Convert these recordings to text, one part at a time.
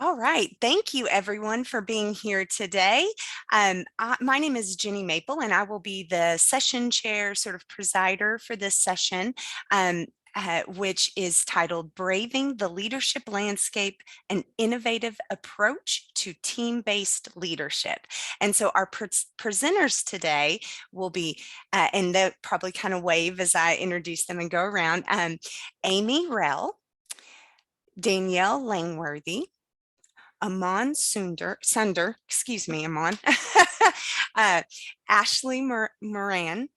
All right. Thank you, everyone, for being here today. My name is Jenny Maple, and I will be the session chair, sort of presider for this session, which is titled Braving the Leadership Landscape, an Innovative Approach to Team-Based Leadership. And so our presenters today will be, and they'll probably kind of wave as I introduce them and go around, Amy Rell, Danielle Langworthy, Aman Sunder, excuse me, Aman, Ashley Moran,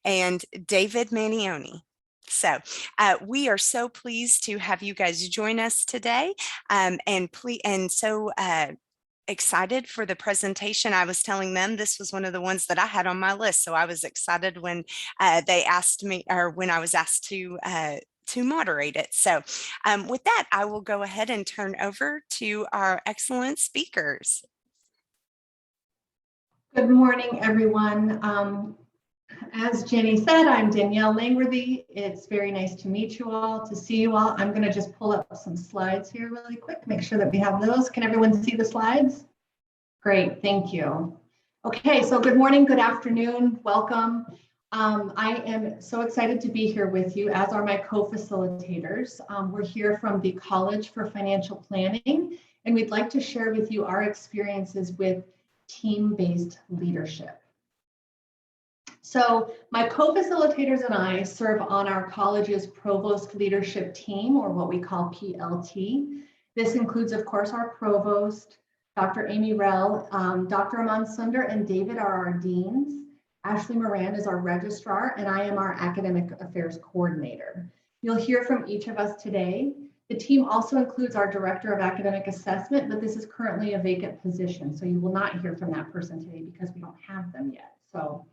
and David Manioni. So we are so pleased to have you guys join us today, and so excited for the presentation. I was telling them this was one of the ones that I had on my list, so I was excited when they asked me, or when I was asked to moderate it. So with that, I will go ahead and turn over to our excellent speakers. Good morning, everyone. As Jenny said, I'm Danielle Langworthy. It's very nice to meet you all, to see you all. I'm going to just pull up some slides here really quick, make sure that we have those. Can everyone see the slides? Great, thank you. Okay, so good morning, good afternoon, welcome. I am so excited to be here with you, as are my co-facilitators. We're here from the College for Financial Planning, and we'd like to share with you our experiences with team-based leadership. So my co-facilitators and I serve on our college's provost leadership team, or what we call PLT. This includes, of course, our provost, Dr. Amy Rell, Dr. Aman Sunder, and David are our deans. Ashley Moran is our registrar, and I am our academic affairs coordinator. You'll hear from each of us today. The team also includes our director of academic assessment, but this is currently a vacant position, so you will not hear from that person today because we don't have them yet. So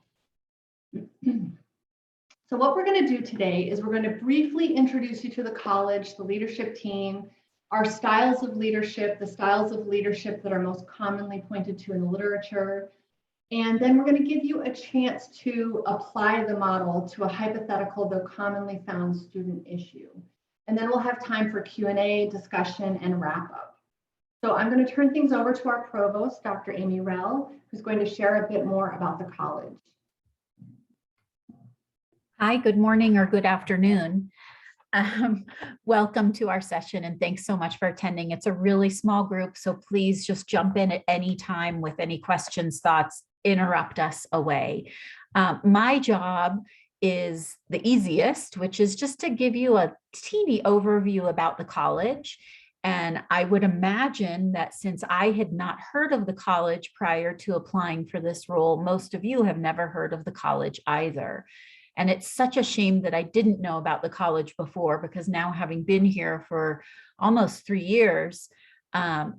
what we're going to do today is we're going to briefly introduce you to the college, the leadership team, our styles of leadership, the styles of leadership that are most commonly pointed to in the literature. And then we're going to give you a chance to apply the model to a hypothetical, though commonly found student issue. And then we'll have time for Q&A, discussion, and wrap up. So I'm going to turn things over to our provost, Dr. Amy Rell, who's going to share a bit more about the college. Hi, good morning or good afternoon. Welcome to our session, and thanks so much for attending. It's a really small group, so please just jump in at any time with any questions, thoughts, interrupt us away. My job is the easiest, which is just to give you a teeny overview about the college. And I would imagine that since I had not heard of the college prior to applying for this role, most of you have never heard of the college either. And it's such a shame that I didn't know about the college before, because now, having been here for almost 3 years,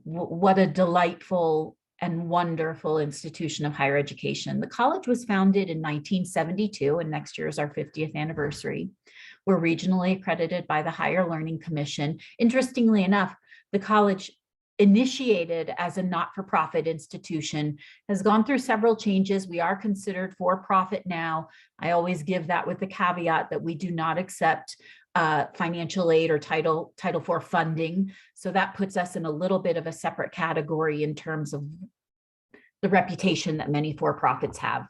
what a delightful and wonderful institution of higher education. The college was founded in 1972, and next year is our 50th anniversary. We're regionally accredited by the Higher Learning Commission. Interestingly enough, the college, initiated as a not-for-profit institution, has gone through several changes. We are considered for-profit now. I always give that with the caveat that we do not accept financial aid or Title IV funding. So that puts us in a little bit of a separate category in terms of the reputation that many for-profits have.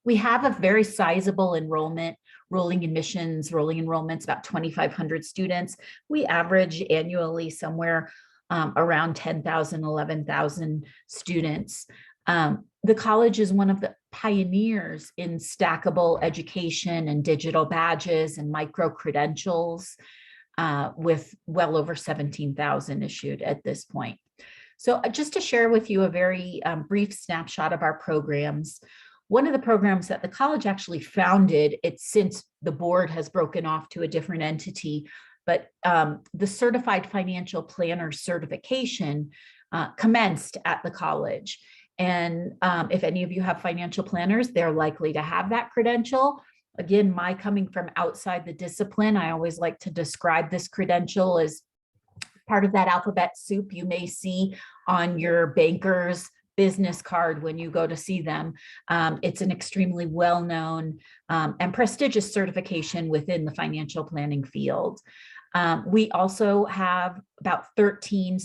We have a very sizable enrollment, rolling enrollments, about 2,500 students. We average annually somewhere around 10,000, 11,000 students. The college is one of the pioneers in stackable education and digital badges and micro-credentials, with well over 17,000 issued at this point. So just to share with you a very brief snapshot of our programs. One of the programs that the college actually founded, it's since the board has broken off to a different entity, but the Certified Financial Planner certification commenced at the college. And if any of you have financial planners, they're likely to have that credential. Again, my coming from outside the discipline, I always like to describe this credential as part of that alphabet soup you may see on your banker's business card when you go to see them. It's an extremely well-known and prestigious certification within the financial planning field. We also have about 13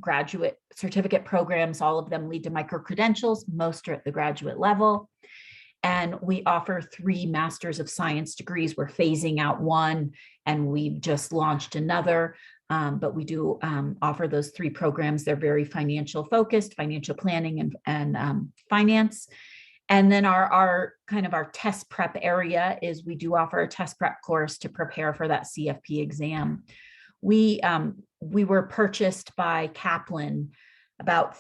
graduate certificate programs. All of them lead to micro-credentials. Most are at the graduate level. And we offer 3 Masters of Science degrees. We're phasing out one, and we've just launched another. But we do offer those 3 programs. They're very financial focused, financial planning and finance. And then our kind of our test prep area is we do offer a test prep course to prepare for that CFP exam. We were purchased by Kaplan about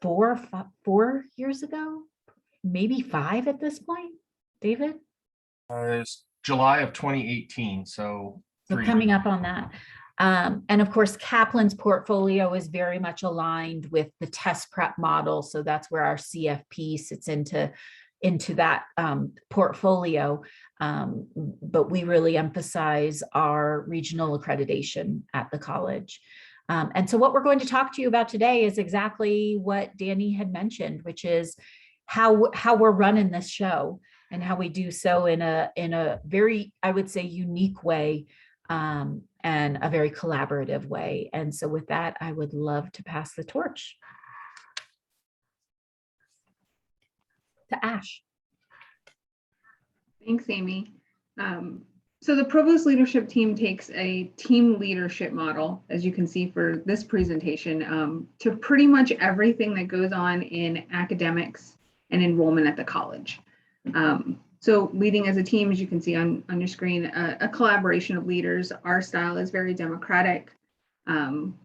4 years ago, maybe 5 at this point, David? It's July of 2018, so Coming up on that. And of course, Kaplan's portfolio is very much aligned with the test prep model. So that's where our CFP sits into that portfolio. But we really emphasize our regional accreditation at the college. And so what we're going to talk to you about today is exactly what Danny had mentioned, which is how we're running this show and how we do so in a very, I would say, unique way, and a very collaborative way. And so with that, I would love to pass the torch to Ash. Thanks, Amy. So the Provost Leadership Team takes a team leadership model, as you can see for this presentation, to pretty much everything that goes on in academics and enrollment at the college. So leading as a team, as you can see on your screen, a collaboration of leaders. Our style is very democratic.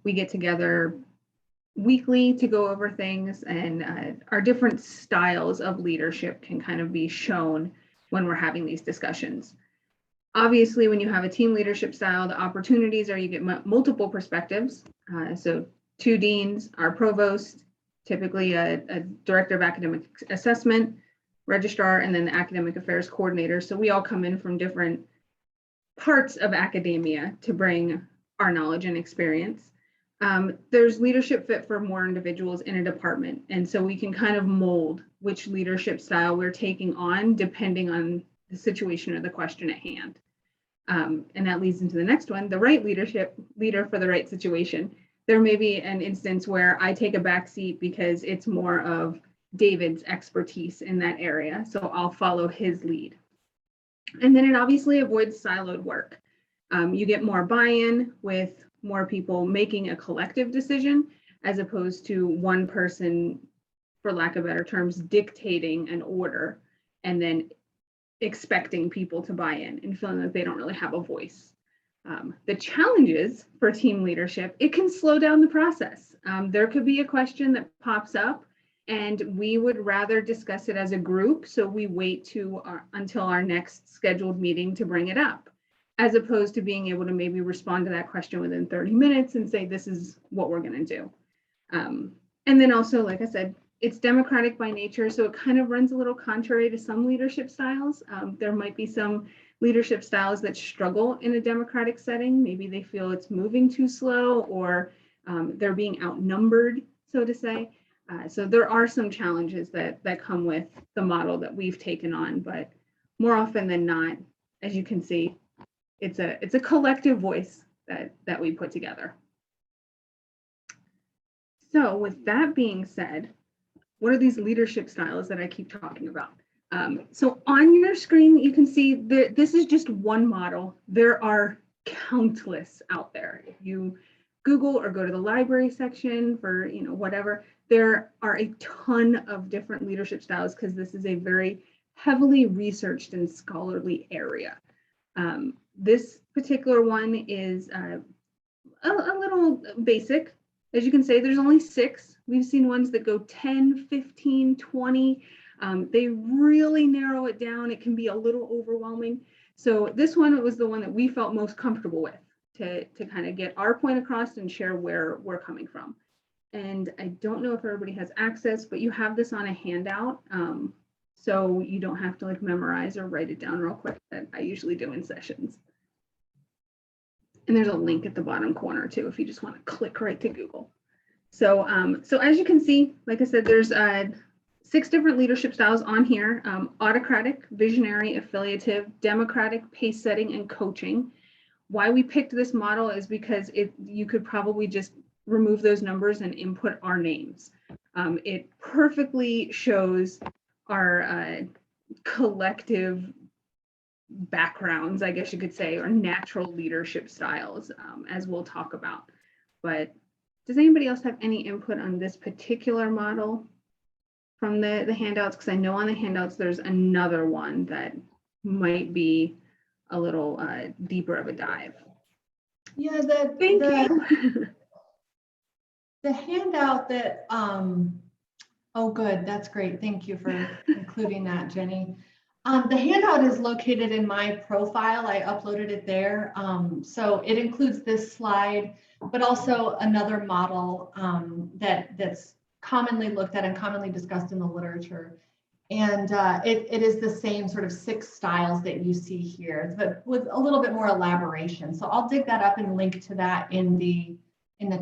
We get together weekly to go over things, and our different styles of leadership can kind of be shown when we're having these discussions. Obviously, when you have a team leadership style, the opportunities are you get multiple perspectives. So 2 deans, our provost, typically a director of academic assessment, registrar, and then the academic affairs coordinator. So we all come in from different parts of academia to bring our knowledge and experience. There's leadership fit for more individuals in a department. And so we can kind of mold which leadership style we're taking on depending on the situation or the question at hand. And that leads into the next one, the right leader for the right situation. There may be an instance where I take a back seat because it's more of David's expertise in that area. So I'll follow his lead. And then it obviously avoids siloed work. You get more buy-in with more people making a collective decision as opposed to one person, for lack of better terms, dictating an order and then expecting people to buy in and feeling that they don't really have a voice. The challenges for team leadership, it can slow down the process. There could be a question that pops up and we would rather discuss it as a group. So we wait until our next scheduled meeting to bring it up, as opposed to being able to maybe respond to that question within 30 minutes and say, this is what we're going to do. And then also, like I said, it's democratic by nature. So it kind of runs a little contrary to some leadership styles. There might be some leadership styles that struggle in a democratic setting. Maybe they feel it's moving too slow, or they're being outnumbered, so to say. So there are some challenges that come with the model that we've taken on, but more often than not, as you can see, it's a collective voice that we put together. So with that being said, what are these leadership styles that I keep talking about? So on your screen, you can see that this is just one model. There are countless out there. If you Google or go to the library section for whatever, there are a ton of different leadership styles because this is a very heavily researched and scholarly area. This particular one is a little basic. As you can see, there's only 6. We've seen ones that go 10, 15, 20. They really narrow it down. It can be a little overwhelming. So this one was the one that we felt most comfortable with to kind of get our point across and share where we're coming from. And I don't know if everybody has access, but you have this on a handout. So you don't have to memorize or write it down real quick that I usually do in sessions. And there's a link at the bottom corner too, if you just want to click right to Google. So, so as you can see, like I said, there's 6 different leadership styles on here: autocratic, visionary, affiliative, democratic, pace setting, and coaching. Why we picked this model is because you could probably just remove those numbers and input our names. It perfectly shows our collective backgrounds, I guess you could say, or natural leadership styles, as we'll talk about. But does anybody else have any input on this particular model from the handouts? Because I know on the handouts there's another one that might be a little deeper of a dive. Yeah, Thank you. the handout that, oh, good, that's great. Thank you for including that, Jenny. The handout is located in my profile. I uploaded it there. So it includes this slide, but also another model that's commonly looked at and commonly discussed in the literature. And it is the same sort of 6 styles that you see here, but with a little bit more elaboration. So I'll dig that up and link to that in the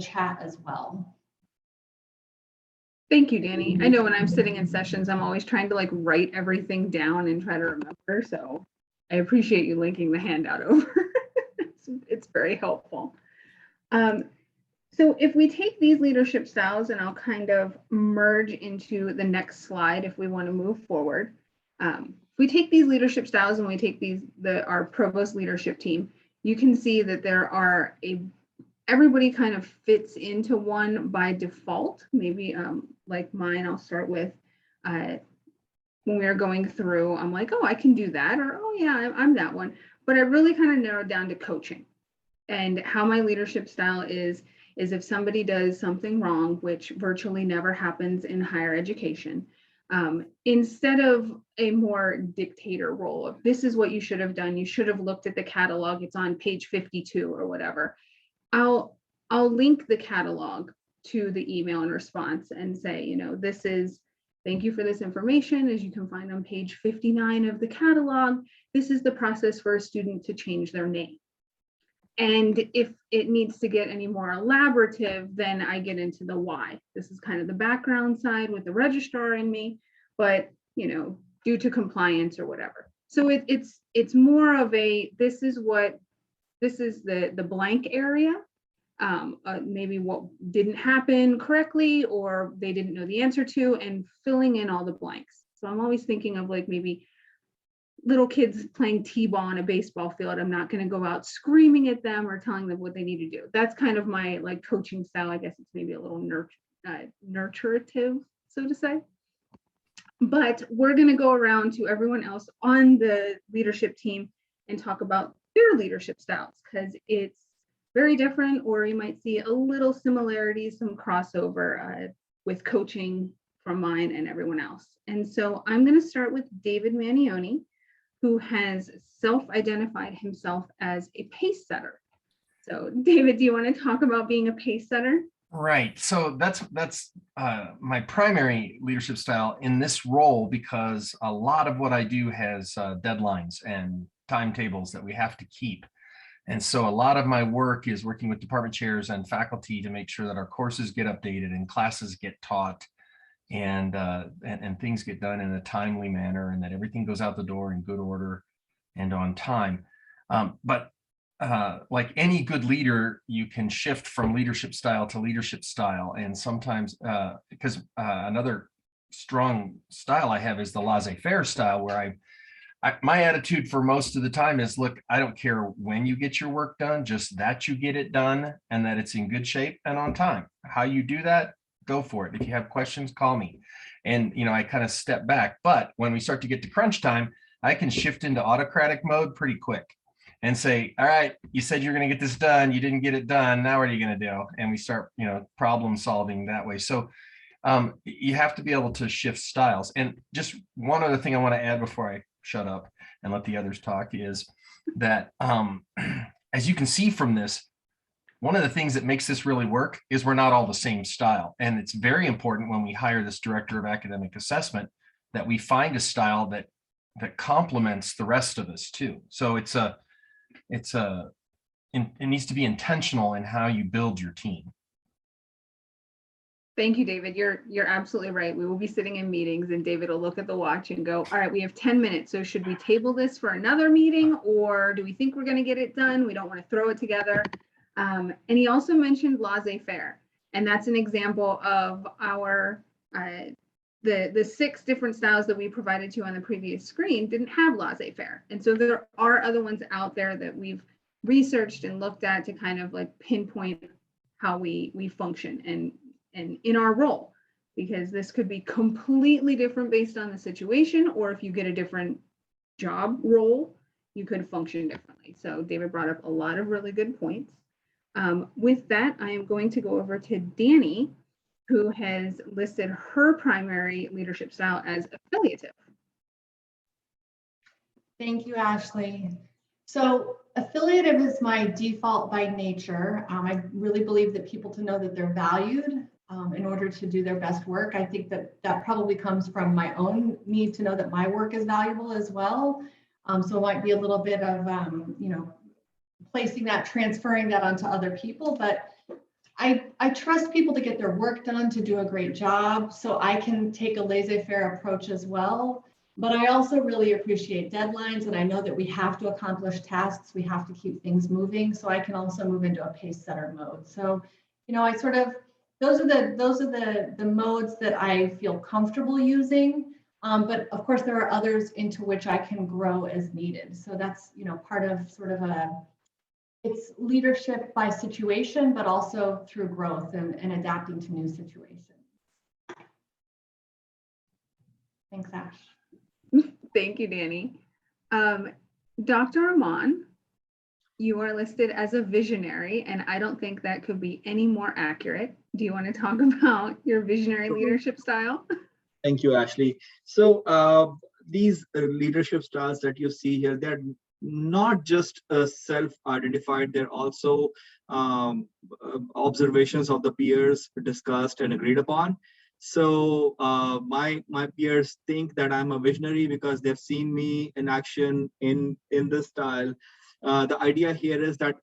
chat as well. Thank you, Danny. I know when I'm sitting in sessions, I'm always trying to like write everything down and try to remember. So I appreciate you linking the handout over. It's very helpful. So if we take these leadership styles, and I'll kind of merge into the next slide if we want to move forward. If we take these leadership styles and we take our provost leadership team, you can see that there are everybody kind of fits into one by default. Maybe like mine, I'll start with when we are going through, I'm like, oh, I can do that, or oh yeah, I'm that one. But I really kind of narrowed down to coaching. And how my leadership style is if somebody does something wrong, which virtually never happens in higher education, instead of a more dictator role of this is what you should have done, you should have looked at the catalog, it's on page 52 or whatever, I'll link the catalog to the email in response and say, you know, this is, thank you for this information. As you can find on page 59 of the catalog, this is the process for a student to change their name. And if it needs to get any more elaborative, then I get into the why. This is kind of the background side with the registrar in me, but, you know, due to compliance or whatever. So it's more of a, this is the blank area. Maybe what didn't happen correctly or they didn't know the answer to, and filling in all the blanks. So I'm always thinking of like maybe little kids playing t-ball on a baseball field. I'm not going to go out screaming at them or telling them what they need to do. That's kind of my like coaching style. I guess it's maybe a little nurturative, so to say. But we're going to go around to everyone else on the leadership team and talk about their leadership styles, because it's very different, or you might see a little similarities, some crossover with coaching from mine and everyone else. And so I'm going to start with David Manioni, who has self-identified himself as a pace setter. So David, do you want to talk about being a pace setter? Right. So that's my primary leadership style in this role, because a lot of what I do has deadlines and timetables that we have to keep. And so a lot of my work is working with department chairs and faculty to make sure that our courses get updated and classes get taught and things get done in a timely manner, and that everything goes out the door in good order and on time. But like any good leader, you can shift from leadership style to leadership style. And sometimes, because another strong style I have is the laissez-faire style, where my attitude for most of the time is, look, I don't care when you get your work done, just that you get it done and that it's in good shape and on time. How you do that, go for it. If you have questions, call me. And, you know, I kind of step back. But when we start to get to crunch time, I can shift into autocratic mode pretty quick and say, all right, you said you're going to get this done. You didn't get it done. Now what are you going to do? And we start, you know, problem solving that way. So you have to be able to shift styles. And just one other thing I want to add before I shut up and let the others talk is that as you can see from this, one of the things that makes this really work is we're not all the same style. And it's very important when we hire this director of academic assessment that we find a style that complements the rest of us too. So it needs to be intentional in how you build your team. Thank you, David. You're absolutely right. We will be sitting in meetings and David will look at the watch and go, all right, we have 10 minutes. So should we table this for another meeting or do we think we're going to get it done? We don't want to throw it together. And he also mentioned laissez-faire. And that's an example of our, the 6 different styles that we provided to you on the previous screen didn't have laissez-faire. And so there are other ones out there that we've researched and looked at to kind of like pinpoint how we function and in our role, because this could be completely different based on the situation, or if you get a different job role, you could function differently. So David brought up a lot of really good points. With that, I am going to go over to Danny, who has listed her primary leadership style as affiliative. Thank you, Ashley. So affiliative is my default by nature. I really believe that people to know that they're valued in order to do their best work. I think that probably comes from my own need to know that my work is valuable as well. So it might be a little bit of, placing that, transferring that onto other people, but I trust people to get their work done, to do a great job. So I can take a laissez-faire approach as well. But I also really appreciate deadlines, and I know that we have to accomplish tasks. We have to keep things moving. So I can also move into a pace setter mode. So, I sort of, those are the modes that I feel comfortable using. But of course, there are others into which I can grow as needed. So that's, part of sort of it's leadership by situation, but also through growth and adapting to new situations. Thanks, Ash. Thank you, Danny. Dr. Aman, you are listed as a visionary, and I don't think that could be any more accurate. Do you want to talk about your visionary leadership style? Thank you, Ashley. So these leadership styles that you see here, they're not just self-identified, they're also observations of the peers discussed and agreed upon. So my peers think that I'm a visionary because they've seen me in action in this style. The idea here is that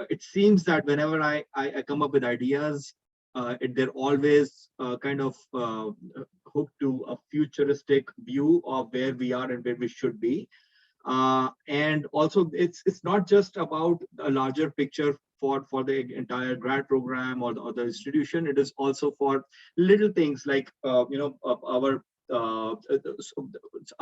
it seems that whenever I come up with ideas, they're always kind of hooked to a futuristic view of where we are and where we should be. And also it's not just about a larger picture for the entire grad program or the institution. It is also for little things like our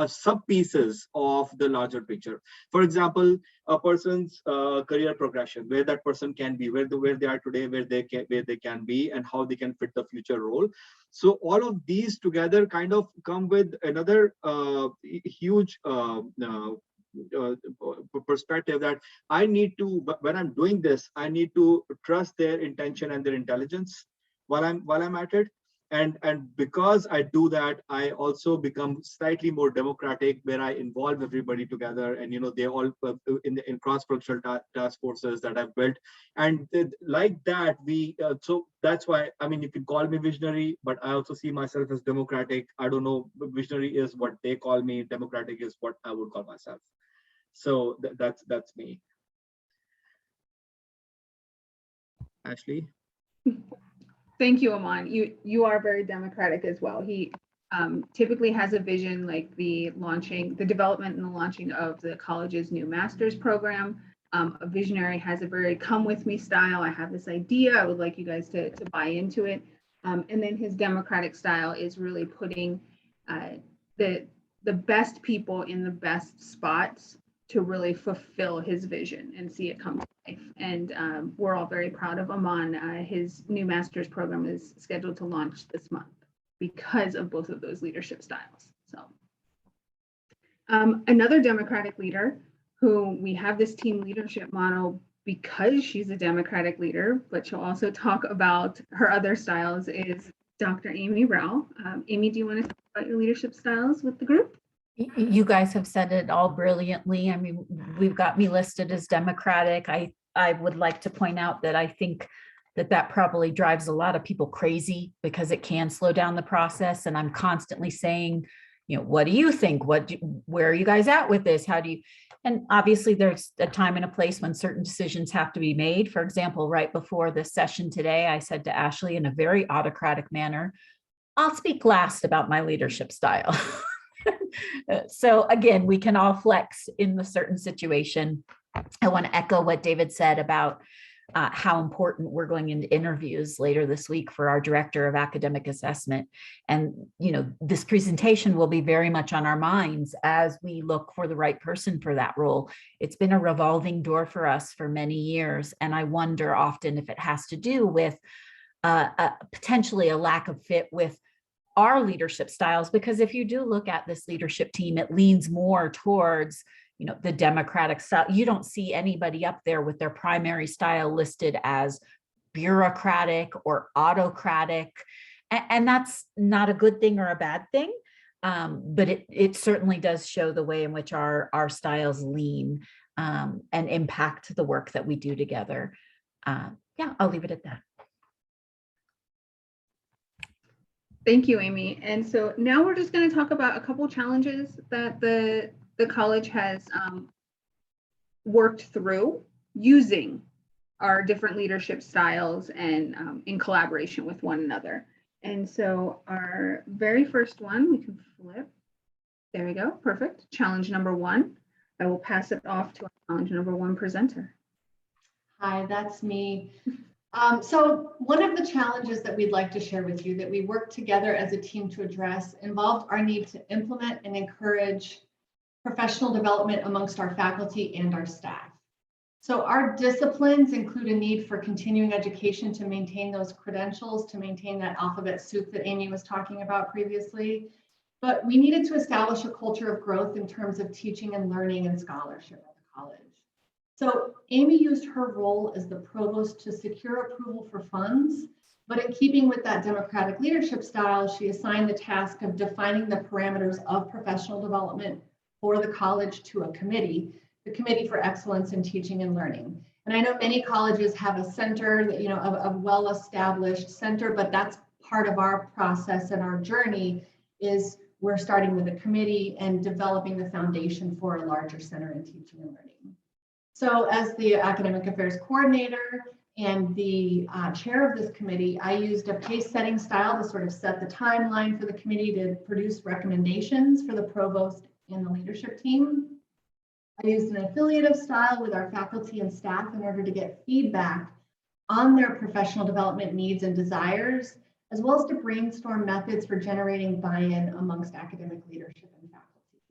sub pieces of the larger picture. For example, a person's career progression, where that person can be, where they are today, where they can be, and how they can fit the future role. So all of these together kind of come with another huge perspective that I need to, when I'm doing this, I need to trust their intention and their intelligence while I'm at it. And because I do that, I also become slightly more democratic, where I involve everybody together, and they all in cross-functional task forces that I've built, and like that so that's why, I mean, you can call me visionary, but I also see myself as democratic. I don't know, visionary is what they call me, democratic is what I would call myself. So that's me. Ashley. Thank you, Aman. You are very democratic as well. He typically has a vision like the development and the launching of the college's new master's program. A visionary has a very come with me style. I have this idea. I would like you guys to buy into it. And then his democratic style is really putting the best people in the best spots to really fulfill his vision and see it come to life. And we're all very proud of Aman. His new master's program is scheduled to launch this month because of both of those leadership styles. So another democratic leader who we have this team leadership model because she's a democratic leader, but she'll also talk about her other styles, is Dr. Amy Rao. Amy, do you want to talk about your leadership styles with the group? You guys have said it all brilliantly. I mean, we've got me listed as democratic. I would like to point out that I think that probably drives a lot of people crazy because it can slow down the process. And I'm constantly saying, what do you think? Where are you guys at with this? How do you, and obviously there's a time and a place when certain decisions have to be made. For example, right before this session today, I said to Ashley in a very autocratic manner, I'll speak last about my leadership style. So again, we can all flex in the certain situation. I want to echo what David said about how important we're going into interviews later this week for our director of academic assessment. And, this presentation will be very much on our minds as we look for the right person for that role. It's been a revolving door for us for many years. And I wonder often if it has to do with potentially a lack of fit with our leadership styles, because if you do look at this leadership team, it leans more towards the democratic style. You don't see anybody up there with their primary style listed as bureaucratic or autocratic. And that's not a good thing or a bad thing. But it certainly does show the way in which our styles lean and impact the work that we do together. Yeah, I'll leave it at that. Thank you, Amy. And so now we're just going to talk about a couple challenges that the college has worked through using our different leadership styles and in collaboration with one another. And so our very first one, we can flip. There we go. Perfect. Challenge number 1. I will pass it off to our challenge number 1 presenter. Hi, that's me. So one of the challenges that we'd like to share with you that we worked together as a team to address involved our need to implement and encourage professional development amongst our faculty and our staff. So our disciplines include a need for continuing education to maintain those credentials, to maintain that alphabet soup that Amy was talking about previously. But we needed to establish a culture of growth in terms of teaching and learning and scholarship at the college. So Amy used her role as the provost to secure approval for funds, but in keeping with that democratic leadership style, she assigned the task of defining the parameters of professional development for the college to a committee, the Committee for Excellence in Teaching and Learning. And I know many colleges have a center that, a well-established center, but that's part of our process and our journey is we're starting with a committee and developing the foundation for a larger center in teaching and learning. So as the academic affairs coordinator and the chair of this committee, I used a pace setting style to sort of set the timeline for the committee to produce recommendations for the provost and the leadership team. I used an affiliative style with our faculty and staff in order to get feedback on their professional development needs and desires, as well as to brainstorm methods for generating buy-in amongst academic leadership and faculty.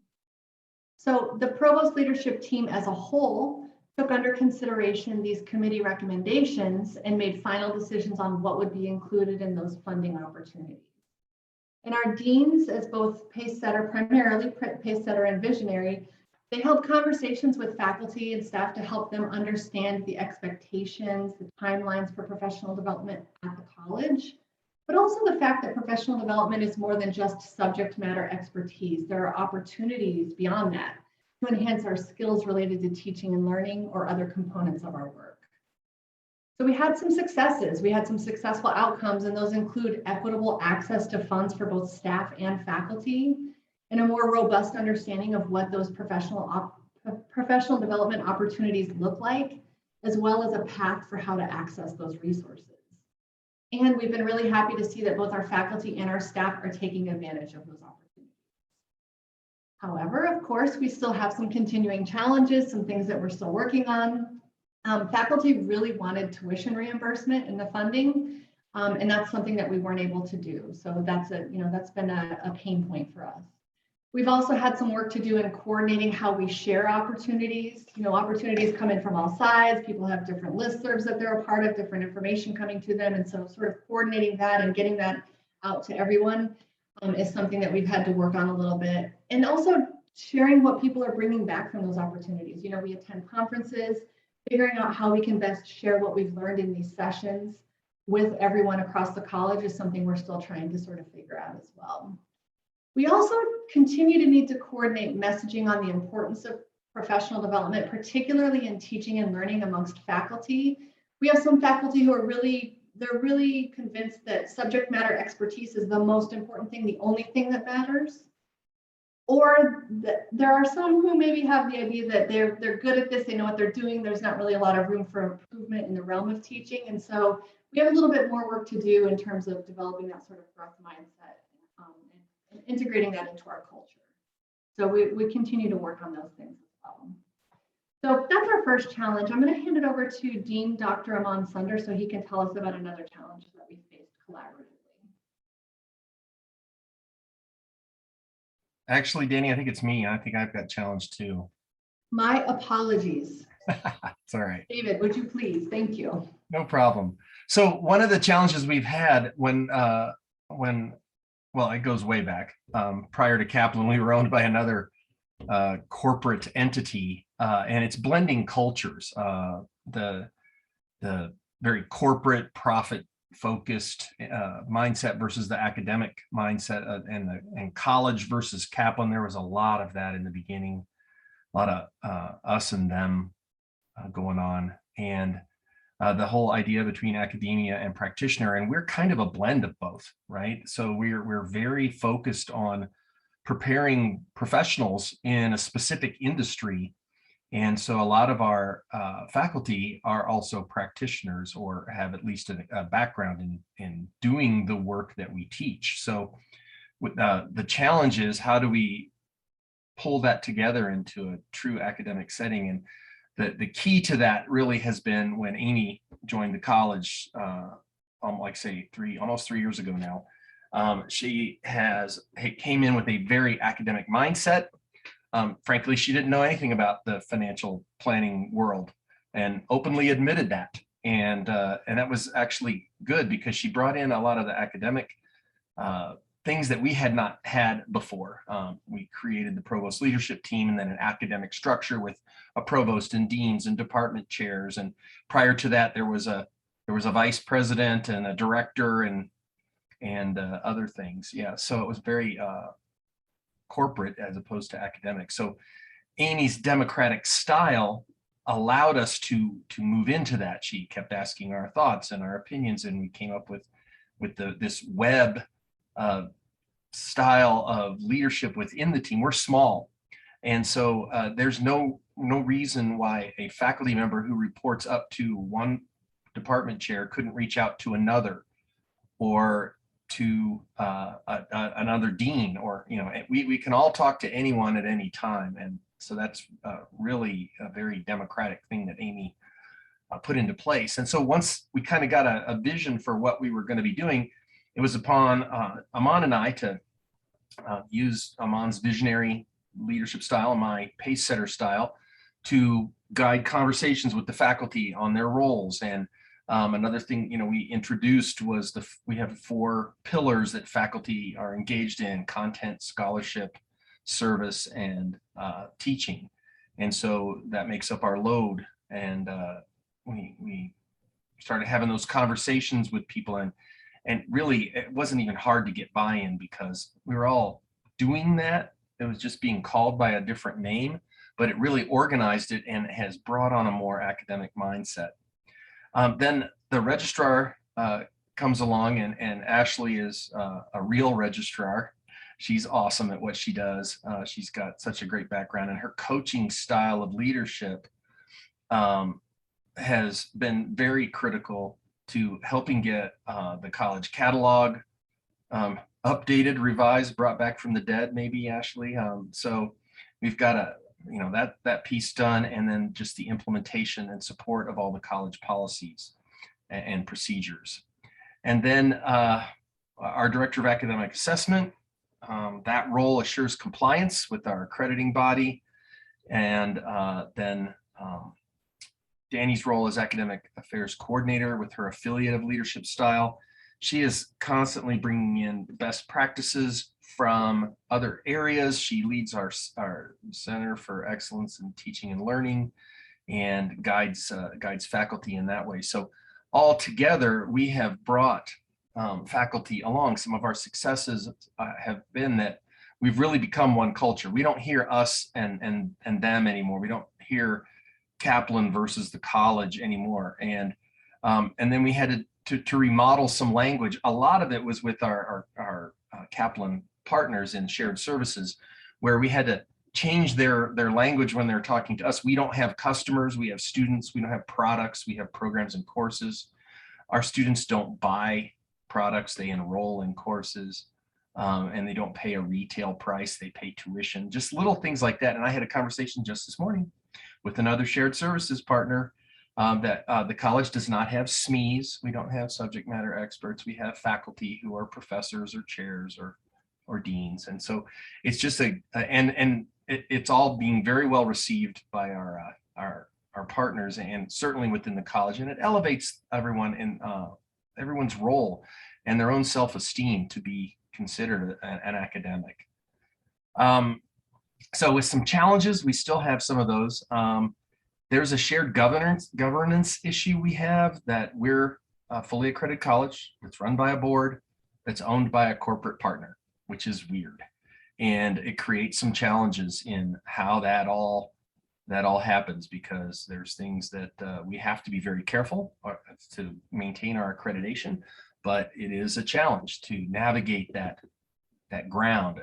So the provost leadership team as a whole took under consideration these committee recommendations and made final decisions on what would be included in those funding opportunities. And our deans, as both pace setter, primarily pace setter and visionary, they held conversations with faculty and staff to help them understand the expectations, the timelines for professional development at the college, but also the fact that professional development is more than just subject matter expertise. There are opportunities beyond that to enhance our skills related to teaching and learning or other components of our work. So we had some successes. We had some successful outcomes, and those include equitable access to funds for both staff and faculty, and a more robust understanding of what those professional development opportunities look like, as well as a path for how to access those resources. And we've been really happy to see that both our faculty and our staff are taking advantage of those opportunities. However, of course, we still have some continuing challenges, some things that we're still working on. Faculty really wanted tuition reimbursement in the funding, and that's something that we weren't able to do. So that's been a pain point for us. We've also had some work to do in coordinating how we share opportunities. Opportunities come in from all sides. People have different listservs that they're a part of, different information coming to them. And so sort of coordinating that and getting that out to everyone is something that we've had to work on a little bit. And also sharing what people are bringing back from those opportunities. We attend conferences, figuring out how we can best share what we've learned in these sessions with everyone across the college is something we're still trying to sort of figure out as well. We also continue to need to coordinate messaging on the importance of professional development, particularly in teaching and learning amongst faculty. We have some faculty who are really convinced that subject matter expertise is the most important thing, the only thing that matters. there are some who maybe have the idea that they're good at this, they know what they're doing, there's not really a lot of room for improvement in the realm of teaching. And so we have a little bit more work to do in terms of developing that sort of growth mindset, and integrating that into our culture. So we continue to work on those things as well. So that's our first challenge. I'm going to hand it over to Dean Dr. Aman Sunder so he can tell us about another challenge that we faced collaboratively. Actually, Danny, I think it's me. I think I've got challenged too. My apologies. It's all right. David, would you please? Thank you. No problem. So one of the challenges we've had when well, it goes way back. Prior to Kaplan, we were owned by another corporate entity, and it's blending cultures. The very corporate, profit-focused mindset versus the academic mindset, and college versus Kaplan. There was a lot of that in the beginning, a lot of us and them going on, and the whole idea between academia and practitioner, and we're kind of a blend of both, right? So we're very focused on preparing professionals in a specific industry, and so a lot of our faculty are also practitioners or have at least a background in doing the work that we teach. So with the challenge is, how do we pull that together into a true academic setting? And the key to that really has been when Amy joined the college, like say almost 3 years ago now. She came in with a very academic mindset. Frankly, she didn't know anything about the financial planning world and openly admitted that. And that was actually good because she brought in a lot of the academic things that we had not had before. We created the provost leadership team and then an academic structure with a provost and deans and department chairs. And prior to that, there was a vice president and a director and other things. Yeah, so it was very corporate as opposed to academic. So Amy's democratic style allowed us to move into that. She kept asking our thoughts and our opinions, and we came up with this web style of leadership within the team. We're small, and so there's no reason why a faculty member who reports up to one department chair couldn't reach out to another, or to another dean, or we can all talk to anyone at any time. And so that's really a very democratic thing that Amy put into place. And so once we kind of got a vision for what we were going to be doing, it was upon Aman and I to use Aman's visionary leadership style, my pace setter style, to guide conversations with the faculty on their roles. And another thing, we introduced was we have 4 pillars that faculty are engaged in: content, scholarship, service, and teaching. And so that makes up our load. And we started having those conversations with people, and really it wasn't even hard to get buy-in because we were all doing that. It was just being called by a different name, but it really organized it and has brought on a more academic mindset. Then the registrar comes along, and Ashley is a real registrar. She's awesome at what she does. She's got such a great background, and her coaching style of leadership has been very critical to helping get the college catalog updated, revised, brought back from the dead, maybe, Ashley. So we've got that piece done, and then just the implementation and support of all the college policies and procedures. And then our director of academic assessment, that role assures compliance with our accrediting body. And then Danny's role as academic affairs coordinator with her affiliate of leadership style. She is constantly bringing in best practices from other areas. She leads our Center for Excellence in Teaching and Learning and guides faculty in that way. So all together, we have brought faculty along. Some of our successes have been that we've really become one culture. We don't hear us and them anymore. We don't hear Kaplan versus the college anymore. And then we had to remodel some language. A lot of it was with our Kaplan partners in shared services, where we had to change their language when they're talking to us. We don't have customers, we have students, we don't have products, we have programs and courses. Our students don't buy products, they enroll in courses, and they don't pay a retail price, they pay tuition, just little things like that. And I had a conversation just this morning with another shared services partner that the college does not have SMEs. We don't have subject matter experts. We have faculty who are professors or chairs or deans. And so it's just it's all being very well received by our partners, and certainly within the college. And it elevates everyone in everyone's role and their own self-esteem to be considered an academic. So with some challenges, we still have some of those. There's a shared governance issue we have, that we're a fully accredited college. It's run by a board that's owned by a corporate partner, which is weird. And it creates some challenges in how that all happens, because there's things that we have to be very careful to maintain our accreditation, but it is a challenge to navigate that ground.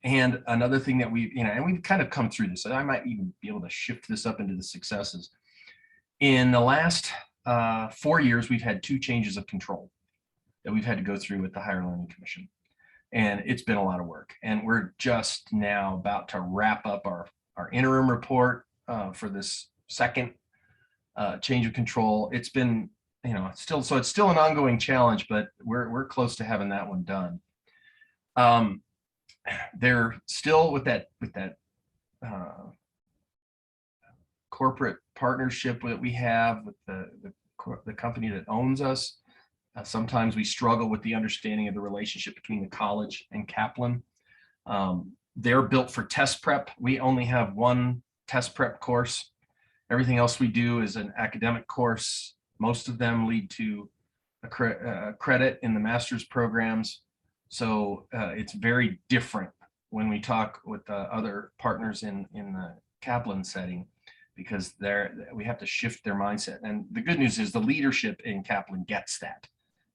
And another thing that and we've kind of come through this, and I might even be able to shift this up into the successes. In the last 4 years, we've had 2 changes of control that we've had to go through with the Higher Learning Commission. And it's been a lot of work. And we're just now about to wrap up our interim report for this second change of control. It's been, it's still an ongoing challenge, but we're close to having that one done. They're still with that corporate partnership that we have with the company that owns us. Sometimes we struggle with the understanding of the relationship between the college and Kaplan. They're built for test prep. We only have one test prep course. Everything else we do is an academic course. Most of them lead to a credit in the master's programs. So it's very different when we talk with other partners in the Kaplan setting, because we have to shift their mindset. And the good news is the leadership in Kaplan gets that.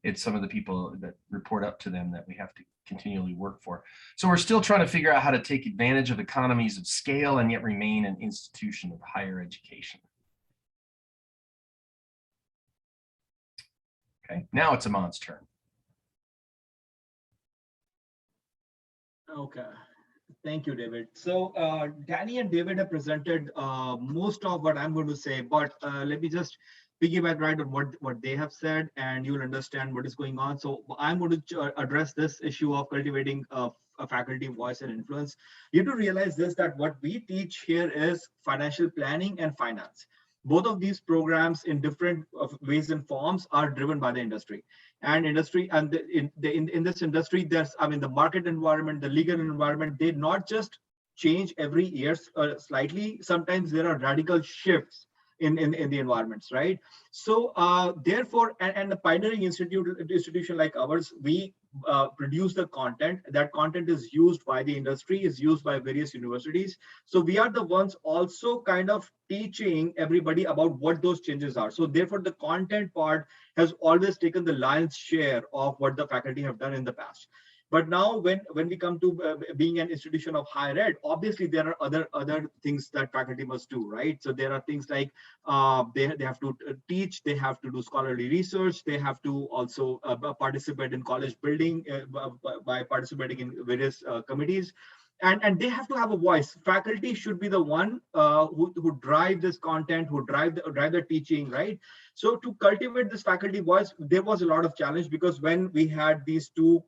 It's some of the people that report up to them that we have to continually work for. So we're still trying to figure out how to take advantage of economies of scale and yet remain an institution of higher education. Okay, now it's Aman's turn. Okay, thank you, David. So Danny and David have presented most of what I'm going to say, but let me just piggyback right on what they have said, and you'll understand what is going on. So I'm going to address this issue of cultivating a faculty voice and influence. You have to realize this, that what we teach here is financial planning and finance. Both of these programs in different ways and forms are driven by the industry. And in this industry, there's, the market environment, the legal environment, they not just change every year slightly. Sometimes there are radical shifts in the environments, right? So therefore, and the pioneering institution like ours, we produce the content. That content is used by the industry, is used by various universities. So we are the ones also kind of teaching everybody about what those changes are. So therefore, the content part has always taken the lion's share of what the faculty have done in the past. But now when we come to being an institution of higher ed, obviously there are other things that faculty must do, right? So there are things like they have to teach, they have to do scholarly research, they have to also participate in college building by participating in various committees. And they have to have a voice. Faculty should be the one who drive this content, who drive the teaching, right? So to cultivate this faculty voice, there was a lot of challenge, because when we had these two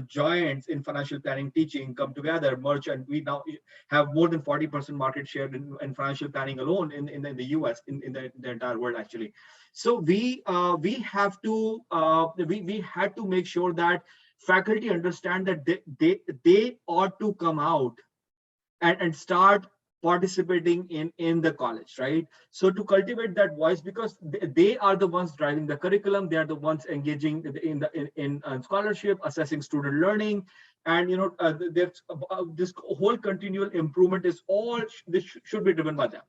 giants in financial planning teaching come together, merge, and we now have more than 40% market share in financial planning alone in the US, in the entire world actually. So we had to make sure that faculty understand that they ought to come out and start participating in the college, right? So to cultivate that voice, because they are the ones driving the curriculum, they are the ones engaging in scholarship, assessing student learning, and there's this whole continual improvement is all this should be driven by them.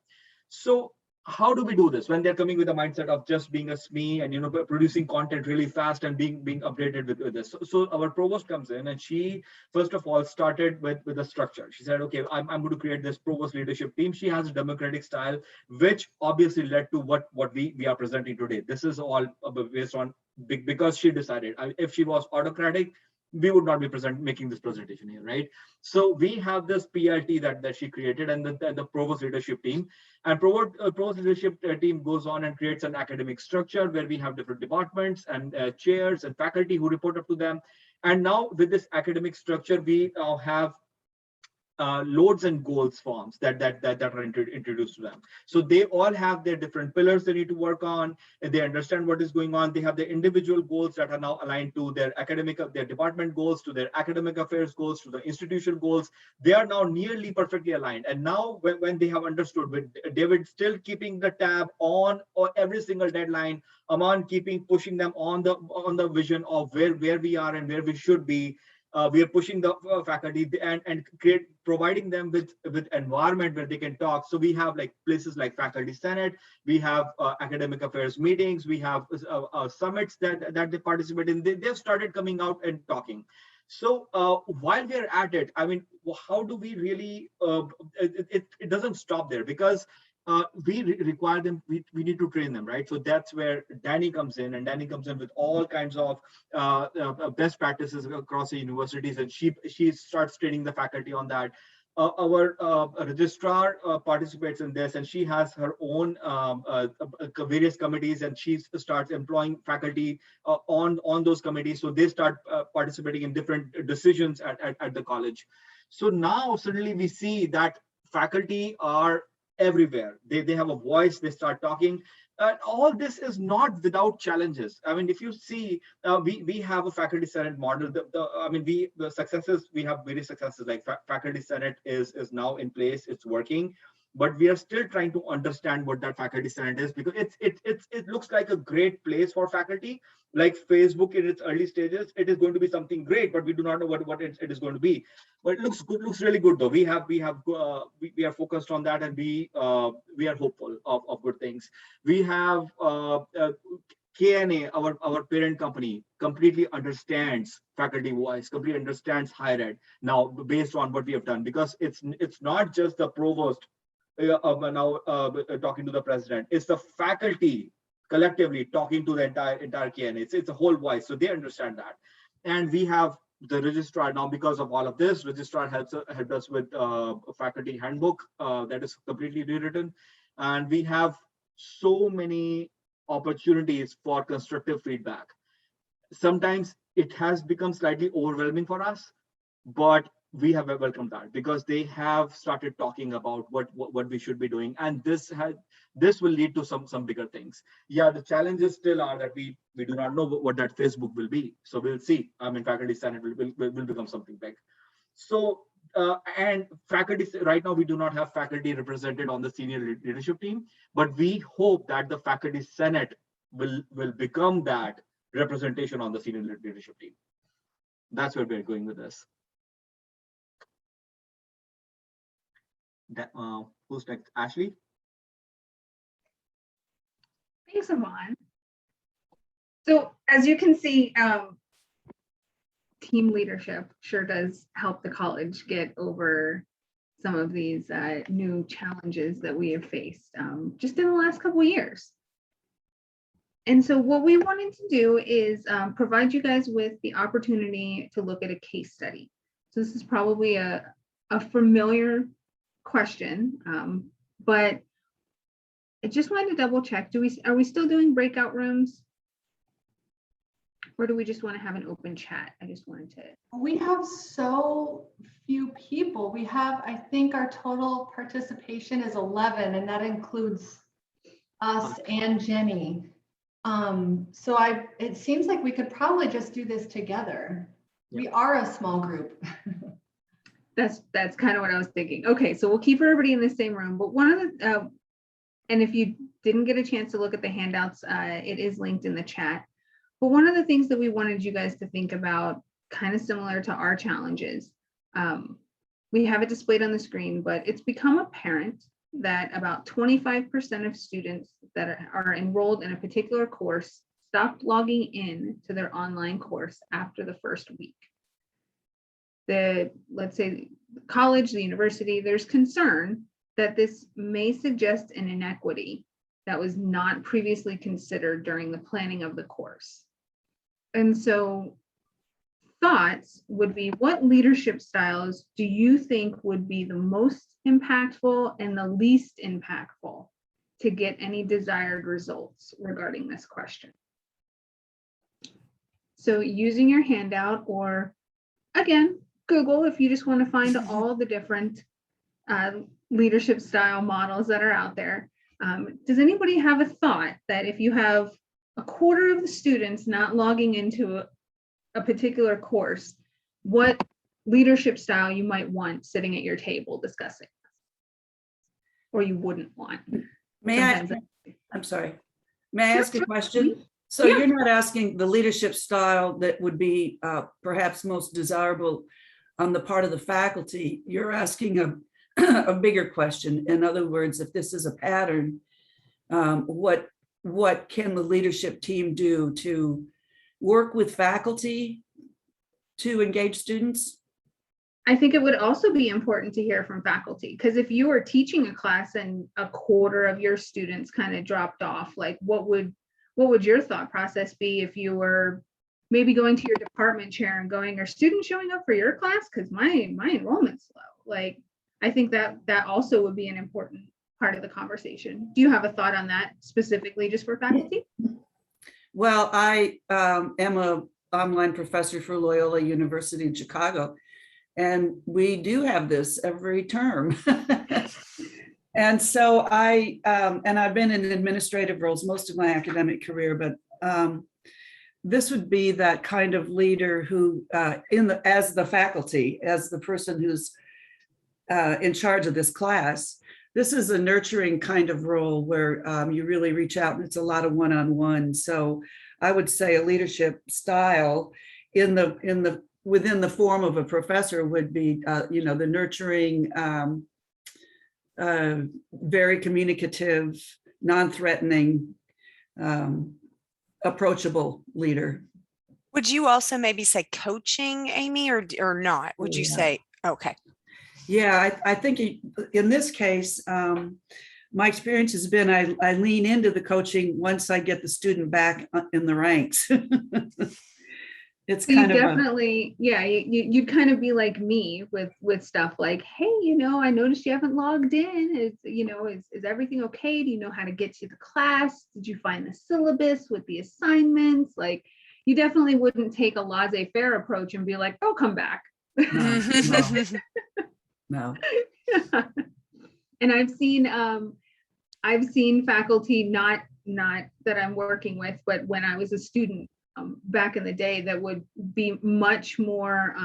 So how do we do this when they're coming with a mindset of just being a SME and, you know, producing content really fast and being updated with this? So our provost comes in, and she first of all started with a structure. She said, okay, I'm going to create this provost leadership team. She has a democratic style, which obviously led to what we are presenting today. This is all based on because she decided. If she was autocratic, we would not be making this presentation here, right? So we have this PLT that she created, and the provost leadership team. And provost leadership team goes on and creates an academic structure where we have different departments and chairs and faculty who report up to them. And now with this academic structure, we have loads and goals forms that are introduced to them. So they all have their different pillars they need to work on, and they understand what is going on. They have their individual goals that are now aligned to their department goals, to their academic affairs goals, to the institutional goals. They are now nearly perfectly aligned. And now when they have understood, with David still keeping the tab on every single deadline, Aman keeping pushing them on the vision of where we are and where we should be. We are pushing the faculty and providing them with environment where they can talk. So we have like places like Faculty Senate, we have academic affairs meetings, we have summits that they participate in. They've started coming out and talking. So while we're at it, I mean, how do we really? It doesn't stop there, because we require them, we need to train them, right? So that's where Danny comes in, and Danny comes in with all kinds of best practices across the universities, and she starts training the faculty on that. Our registrar participates in this, and she has her own various committees, and she starts employing faculty on those committees. So they start participating in different decisions at the college. So now suddenly we see that faculty are everywhere. They have a voice, they start talking. All this is not without challenges. I mean, if you see, we have a faculty senate model. We have various successes, like faculty senate is now in place, it's working, but we are still trying to understand what that faculty senate is, because it looks like a great place for faculty, like Facebook in its early stages. It is going to be something great, but we do not know what it is going to be. But it looks good, looks really good though. We are focused on that, and we are hopeful of good things. We have KNA, our parent company, completely understands faculty voice, completely understands higher ed now, based on what we have done, because it's not just the provost now talking to the president. It's the faculty collectively talking to the entire KNA. It's a whole voice, so they understand that. And we have the registrar now, because of all of this. Registrar helped us with a faculty handbook that is completely rewritten, and we have so many opportunities for constructive feedback. Sometimes it has become slightly overwhelming for us, but we have welcomed that, because they have started talking about what we should be doing, and this will lead to some bigger things. Yeah, the challenges still are that we do not know what that Facebook will be. So we'll see. I mean, faculty senate will become something big. So and faculty, right now we do not have faculty represented on the senior leadership team, but we hope that the faculty senate will become that representation on the senior leadership team. That's where we're going with this. Who's next? Ashley? Thanks, Aman. So as you can see, team leadership sure does help the college get over some of these new challenges that we have faced just in the last couple of years. And so what we wanted to do is provide you guys with the opportunity to look at a case study. So this is probably a familiar question, but I just wanted to double check. Are we still doing breakout rooms? Or do we just want to have an open chat? I just wanted to. We have so few people. We have, I think our total participation is 11, and that includes us and Jenny. So it seems like we could probably just do this together. Yeah. We are a small group. That's kind of what I was thinking. Okay, so we'll keep everybody in the same room, but one of the, and if you didn't get a chance to look at the handouts, it is linked in the chat. But one of the things that we wanted you guys to think about, kind of similar to our challenges, we have it displayed on the screen, but it's become apparent that about 25% of students that are enrolled in a particular course stopped logging in to their online course after the first week. Let's say the college, the university, there's concern that this may suggest an inequity that was not previously considered during the planning of the course. And so thoughts would be, what leadership styles do you think would be the most impactful and the least impactful to get any desired results regarding this question? So using your handout, or again, Google if you just want to find all the different leadership style models that are out there. Does anybody have a thought that if you have a quarter of the students not logging into a particular course, what leadership style you might want sitting at your table discussing, or you wouldn't want? May I, Sometimes I'm sorry, may I Sure, ask a sure. question? So Yeah. you're not asking the leadership style that would be perhaps most desirable on the part of the faculty. You're asking a bigger question. In other words, if this is a pattern, what can the leadership team do to work with faculty to engage students? I think it would also be important to hear from faculty, because if you are teaching a class and a quarter of your students kind of dropped off, like what would your thought process be if you were maybe going to your department chair and going, are students showing up for your class? Because my enrollment's low. Like, I think that also would be an important part of the conversation. Do you have a thought on that specifically just for faculty? Well, I am an online professor for Loyola University in Chicago, and we do have this every term. And so I've been in administrative roles most of my academic career, but this would be that kind of leader who, as the faculty, as the person who's in charge of this class, this is a nurturing kind of role where you really reach out, and it's a lot of one-on-one. So I would say a leadership style within the form of a professor would be, the nurturing, very communicative, non-threatening, approachable leader. Would you also maybe say coaching, Amy, or not? Would you Yeah. say, okay. Yeah, I think in this case, my experience has been I lean into the coaching once I get the student back in the ranks. It's So you kind of definitely, you'd kind of be like me with stuff like, hey, I noticed you haven't logged in. Is everything okay? Do you know how to get to the class? Did you find the syllabus with the assignments? Like, you definitely wouldn't take a laissez-faire approach and be like, oh, come back. no. And I've seen faculty, not that I'm working with, but when I was a student back in the day, that would be much more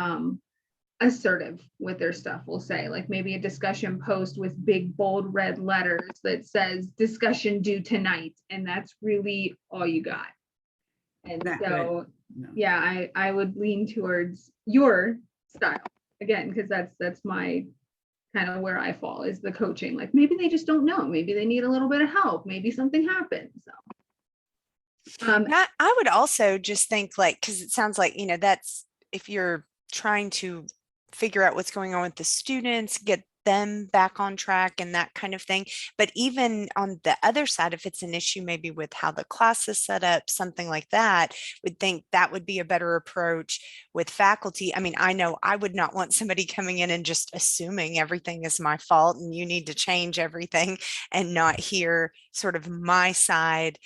assertive with their stuff. We'll say, like, maybe a discussion post with big bold red letters that says discussion due tonight, and that's really all you got. And Right. so No. yeah, I would lean towards your style again, because that's my kind of where I fall, is the coaching. Like, maybe they just don't know, maybe they need a little bit of help, maybe something happened. So I would also just think, like, because it sounds like, that's if you're trying to figure out what's going on with the students, get them back on track and that kind of thing. But even on the other side, if it's an issue maybe with how the class is set up, something like that, would think that would be a better approach with faculty. I mean, I know I would not want somebody coming in and just assuming everything is my fault and you need to change everything and not hear sort of my side,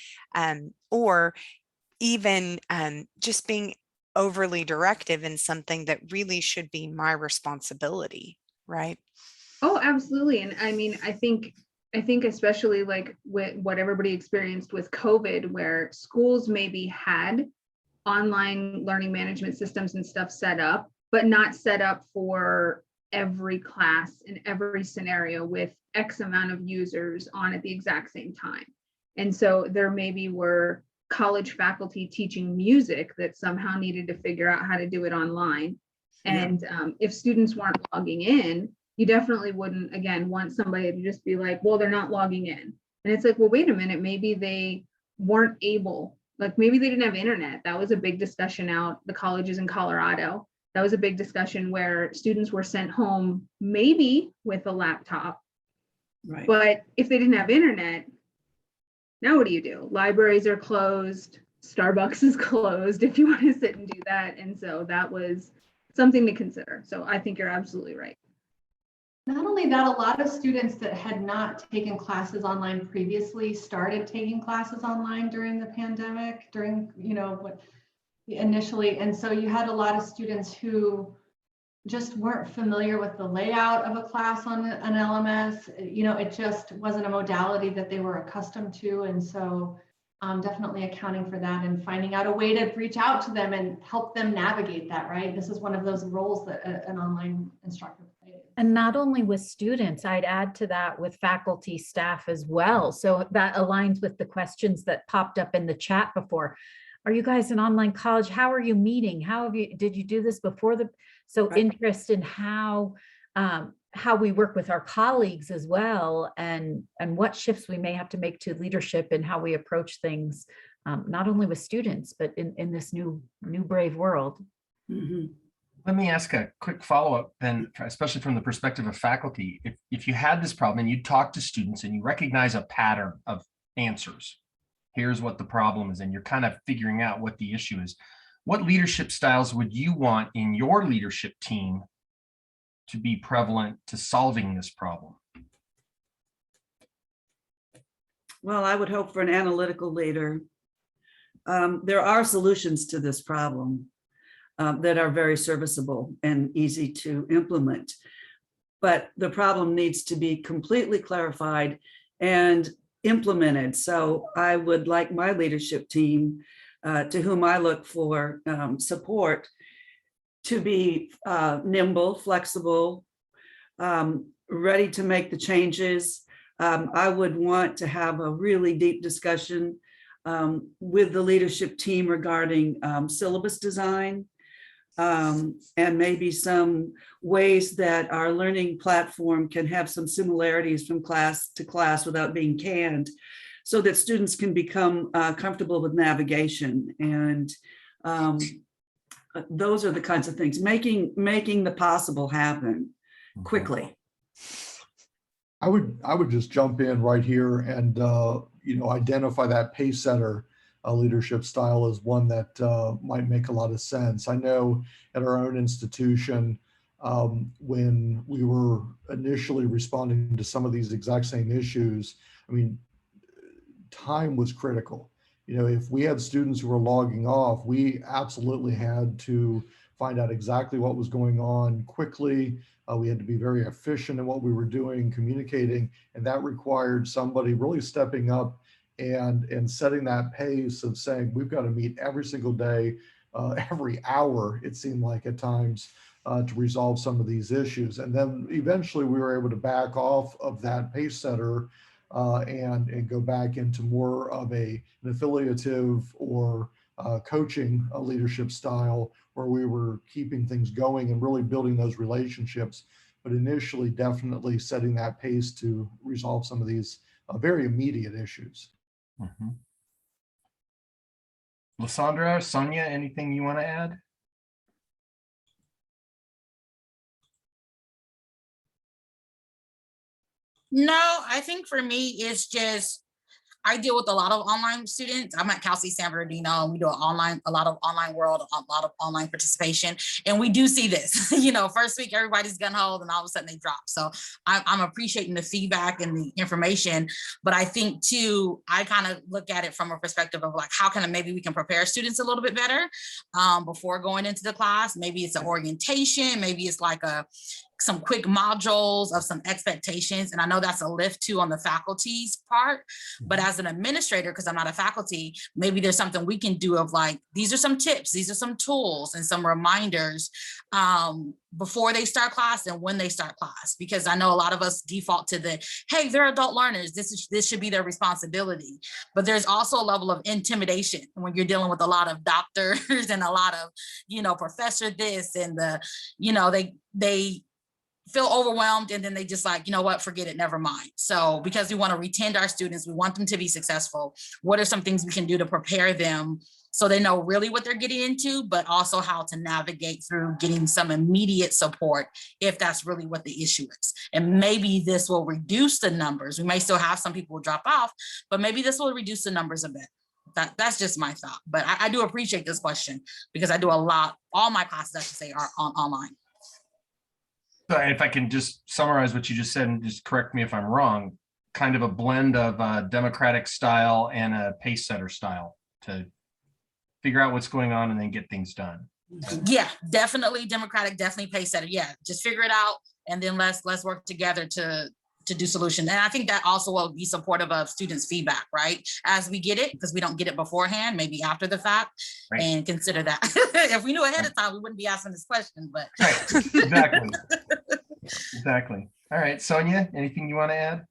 or even just being overly directive in something that really should be my responsibility, right? oh, absolutely. And I mean, I think especially like with what everybody experienced with COVID, where schools maybe had online learning management systems and stuff set up, but not set up for every class in every scenario with X amount of users on at the exact same time. And so there maybe were college faculty teaching music that somehow needed to figure out how to do it online. And if students weren't logging in, you definitely wouldn't, again, want somebody to just be like, well, they're not logging in. And it's like, well, wait a minute, maybe they weren't able, like maybe they didn't have internet. That was a big discussion out the colleges in Colorado. That was a big discussion where students were sent home maybe with a laptop, Right. but if they didn't have internet, now what do you do? Libraries are closed, Starbucks is closed if you want to sit and do that. And so that was something to consider. So I think you're absolutely right. Not only that, a lot of students that had not taken classes online previously started taking classes online during the pandemic, during, what initially. And so you had a lot of students who just weren't familiar with the layout of a class on an LMS. It just wasn't a modality that they were accustomed to. And so definitely accounting for that and finding out a way to reach out to them and help them navigate that, right? This is one of those roles that an online instructor plays. And not only with students, I'd add to that with faculty, staff as well. So that aligns with the questions that popped up in the chat before. Are you guys an online college? How are you meeting? Did you do this before so Right. interest in how we work with our colleagues as well, and what shifts we may have to make to leadership and how we approach things, not only with students, but in this new brave world. Mhm. Let me ask a quick follow-up then, especially from the perspective of faculty. If you had this problem and you talk to students and you recognize a pattern of answers, here's what the problem is, and you're kind of figuring out what the issue is, what leadership styles would you want in your leadership team to be prevalent to solving this problem? Well, I would hope for an analytical leader. There are solutions to this problem that are very serviceable and easy to implement. But the problem needs to be completely clarified and implemented. So I would like my leadership team, to whom I look for support, to be nimble, flexible, ready to make the changes. I would want to have a really deep discussion with the leadership team regarding syllabus design, and maybe some ways that our learning platform can have some similarities from class to class without being canned, so that students can become comfortable with navigation. And those are the kinds of things, making the possible happen quickly. I would just jump in right here and identify that pace setter leadership style as one that might make a lot of sense. I know at our own institution, when we were initially responding to some of these exact same issues, I mean, time was critical. If we had students who were logging off, we absolutely had to find out exactly what was going on quickly. We had to be very efficient in what we were doing, communicating, and that required somebody really stepping up and setting that pace of saying, we've got to meet every single day, every hour, it seemed like at times, to resolve some of these issues. And then eventually we were able to back off of that pace setter and go back into more of an affiliative or coaching leadership style, where we were keeping things going and really building those relationships, but initially definitely setting that pace to resolve some of these very immediate issues. Mm-hmm. Lysandra, Sonia, anything you want to add? No, I think for me, it's just, I deal with a lot of online students. I'm at Cal State San Bernardino, and we do a lot of online world, a lot of online participation. And we do see this, first week, everybody's gun hold, and all of a sudden they drop. So I'm appreciating the feedback and the information, but I think too, I kind of look at it from a perspective of like, how can maybe we can prepare students a little bit better before going into the class. Maybe it's an orientation, maybe it's like some quick modules of some expectations. And I know that's a lift too on the faculty's part, but as an administrator, because I'm not a faculty, maybe there's something we can do of like, these are some tips, these are some tools and some reminders before they start class and when they start class. Because I know a lot of us default to the, hey, they're adult learners, this should be their responsibility. But there's also a level of intimidation when you're dealing with a lot of doctors and a lot of, professor this and the, feel overwhelmed and then they just like, you know what, forget it, never mind. So because we want to retain our students, we want them to be successful. What are some things we can do to prepare them so they know really what they're getting into, but also how to navigate through getting some immediate support if that's really what the issue is. And maybe this will reduce the numbers. We may still have some people who drop off, but maybe this will reduce the numbers a bit. That's just my thought. But I do appreciate this question because I do a lot, all my classes, I should say, are online. So if I can just summarize what you just said and just correct me if I'm wrong, kind of a blend of a democratic style and a pace setter style to figure out what's going on and then get things done. Yeah, definitely democratic, definitely pace setter. Yeah, just figure it out and then let's work together to do solution. And I think that also will be supportive of students' feedback, right? As we get it, because we don't get it beforehand, maybe after the fact, Right. and consider that. If we knew ahead of time, we wouldn't be asking this question, but. Right, exactly. Exactly. All right, Sonia, anything you want to add?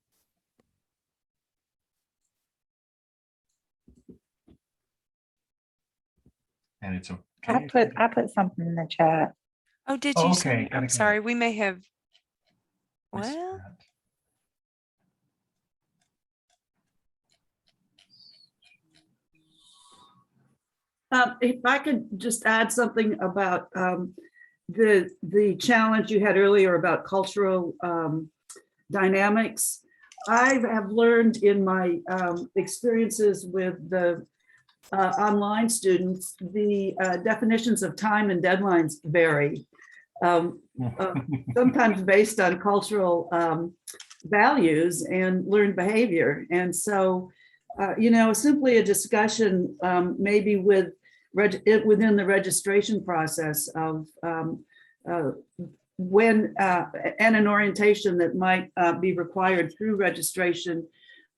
And it's okay. I put something in the chat. Oh, did Oh, you? okay, Sonia? got I'm it. sorry, we may have. Missed Well, that. If I could just add something about the challenge you had earlier about cultural dynamics. I have learned in my experiences with the online students, the definitions of time and deadlines vary. Sometimes based on cultural values and learned behavior. And so, simply a discussion maybe within the registration process of when and an orientation that might be required through registration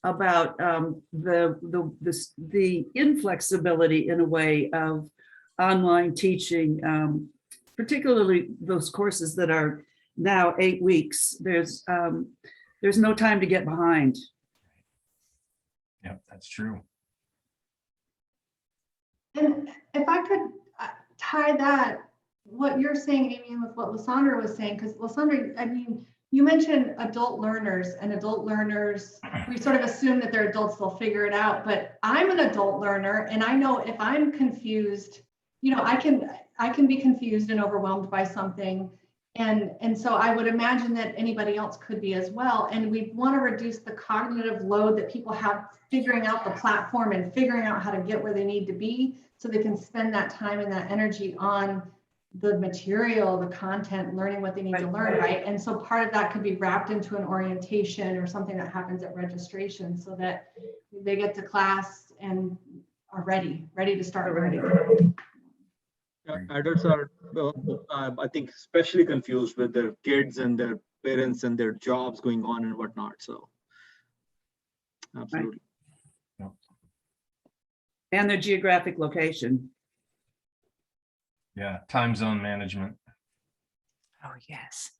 about the inflexibility in a way of online teaching, particularly those courses that are now 8 weeks. There's no time to get behind. Yep, that's true. And if I could tie that, what you're saying, Amy, with what Lysandra was saying, because Lysandra, I mean, you mentioned adult learners, and adult learners, we sort of assume that they're adults, they'll figure it out. But I'm an adult learner, and I know if I'm confused, I can be confused and overwhelmed by something. And so I would imagine that anybody else could be as well. And we want to reduce the cognitive load that people have figuring out the platform and figuring out how to get where they need to be so they can spend that time and that energy on the material, the content, learning what they need to learn, right? And so part of that could be wrapped into an orientation or something that happens at registration so that they get to class and are ready to start learning. Adults are, I think, especially confused with their kids and their parents and their jobs going on and whatnot. So, absolutely. And their geographic location. Yeah, time zone management. oh, yes.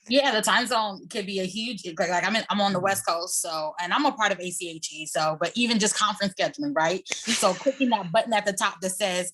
Yeah, the time zone could be a huge, like I'm on the West Coast, so, and I'm a part of ACHE, so, but even just conference scheduling, right? So clicking that button at the top that says,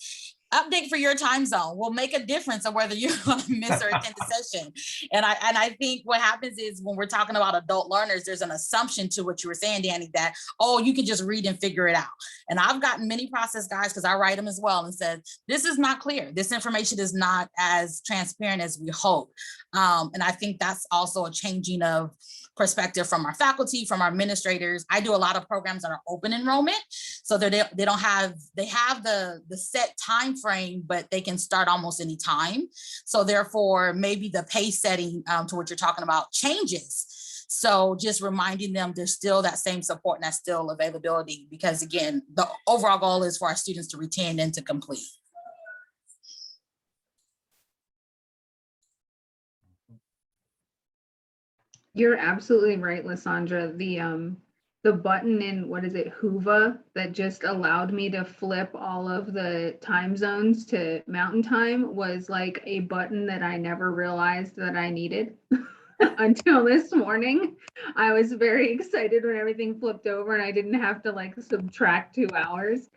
update for your time zone will make a difference of whether you're going to miss or attend the session. And I think what happens is when we're talking about adult learners, there's an assumption to what you were saying, Danny, that, oh, you can just read and figure it out. And I've gotten many process guides, because I write them as well, and said, this is not clear. This information is not as transparent as we hope. And I think that's also a changing of perspective from our faculty, from our administrators. I do a lot of programs that are open enrollment, so that they have the set time frame, but they can start almost any time. So therefore, maybe the pace setting to what you're talking about changes. So just reminding them there's still that same support and that still availability, because again, the overall goal is for our students to retain and to complete. You're absolutely right, Lysandra. The button in, what is it, Whova, that just allowed me to flip all of the time zones to mountain time was like a button that I never realized that I needed until this morning. I was very excited when everything flipped over and I didn't have to like subtract 2 hours.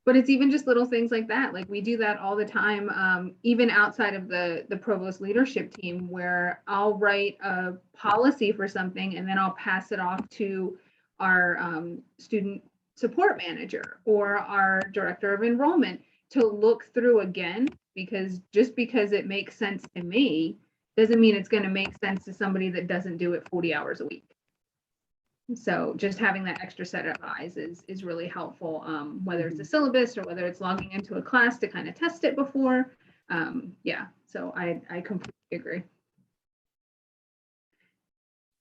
But it's even just little things like that. Like we do that all the time, even outside of the provost leadership team, where I'll write a policy for something and then I'll pass it off to our student support manager or our director of enrollment to look through again, because just because it makes sense to me doesn't mean it's going to make sense to somebody that doesn't do it 40 hours a week. So just having that extra set of eyes is really helpful, whether it's a syllabus or whether it's logging into a class to kind of test it before. Yeah, so I completely agree.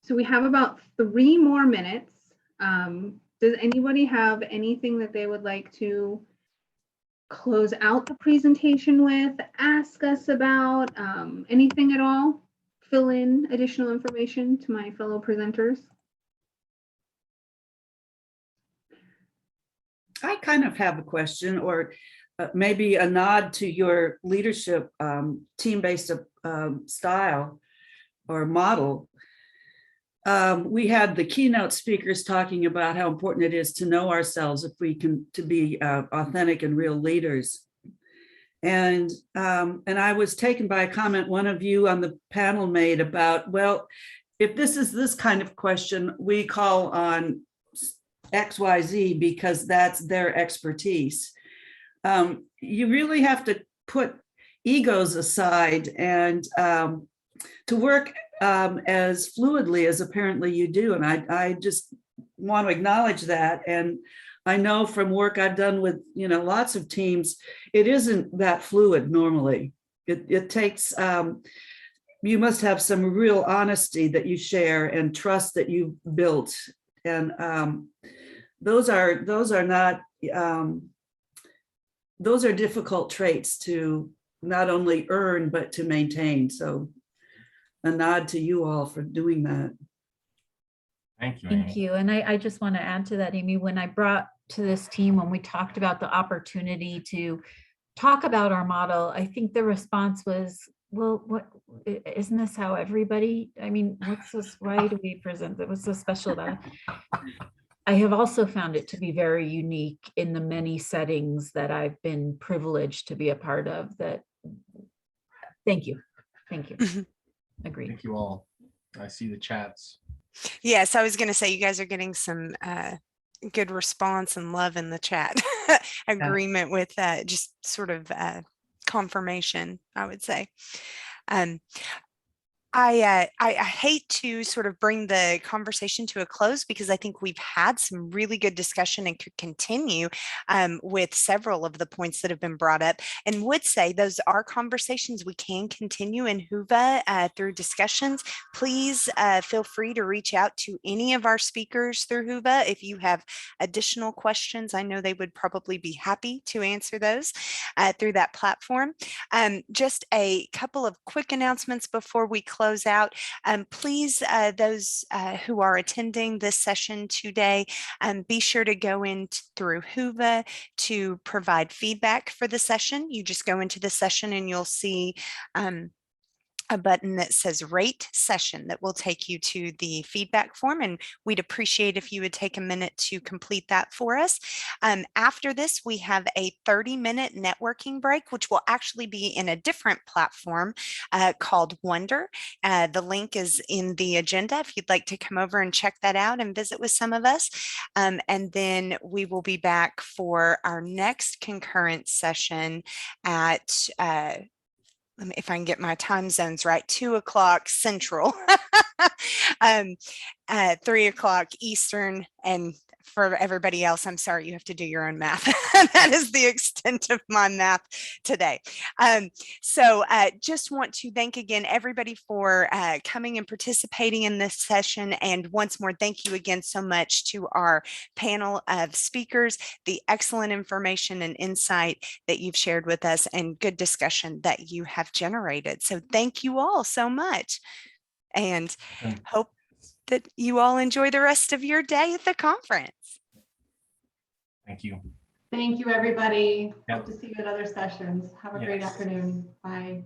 So we have about 3 more minutes. Does anybody have anything that they would like to close out the presentation with, ask us about, anything at all? Fill in additional information to my fellow presenters? I kind of have a question, or maybe a nod to your leadership team-based style or model. We had the keynote speakers talking about how important it is to know ourselves if we can to be authentic and real leaders. And I was taken by a comment one of you on the panel made about, well, if this is this kind of question, we call on XYZ because that's their expertise. You really have to put egos aside and to work as fluidly as apparently you do. And I just want to acknowledge that. And I know from work I've done with, lots of teams, it isn't that fluid normally. It takes, you must have some real honesty that you share and trust that you've built. And those are not, those are difficult traits to not only earn, but to maintain. So a nod to you all for doing that. Thank you. Thank Amy. you. And I just want to add to that, Amy, when I brought to this team, when we talked about the opportunity to talk about our model, I think the response was, well, what isn't this how everybody, what's this, why do we present that? What's so special about it? I have also found it to be very unique in the many settings that I've been privileged to be a part of. That, thank you. Thank you. Agreed. Thank you all. I see the chats. Yes, I was going to say you guys are getting some good response and love in the chat. Agreement with just sort of confirmation, I would say. I hate to sort of bring the conversation to a close because I think we've had some really good discussion and could continue with several of the points that have been brought up, and would say those are conversations we can continue in Whova through discussions. Please feel free to reach out to any of our speakers through Whova if you have additional questions. I know they would probably be happy to answer those through that platform. Just a couple of quick announcements before we close out. Please, those who are attending this session today, be sure to go in through Whova to provide feedback for the session. You just go into the session and you'll see a button that says rate session that will take you to the feedback form, and we'd appreciate if you would take a minute to complete that for us. After this, we have a 30-minute networking break, which will actually be in a different platform called Wonder. The link is in the agenda if you'd like to come over and check that out and visit with some of us. And then we will be back for our next concurrent session at if I can get my time zones right, 2 o'clock Central, 3 o'clock Eastern, and for everybody else, I'm sorry, you have to do your own math. That is the extent of my math today. So just want to thank again everybody for coming and participating in this session. And once more, thank you again so much to our panel of speakers, the excellent information and insight that you've shared with us and good discussion that you have generated. So thank you all so much, and hope that you all enjoy the rest of your day at the conference. Thank you. Thank you, everybody. Yep. Hope to see you at other sessions. Have a great Yes. afternoon. Bye.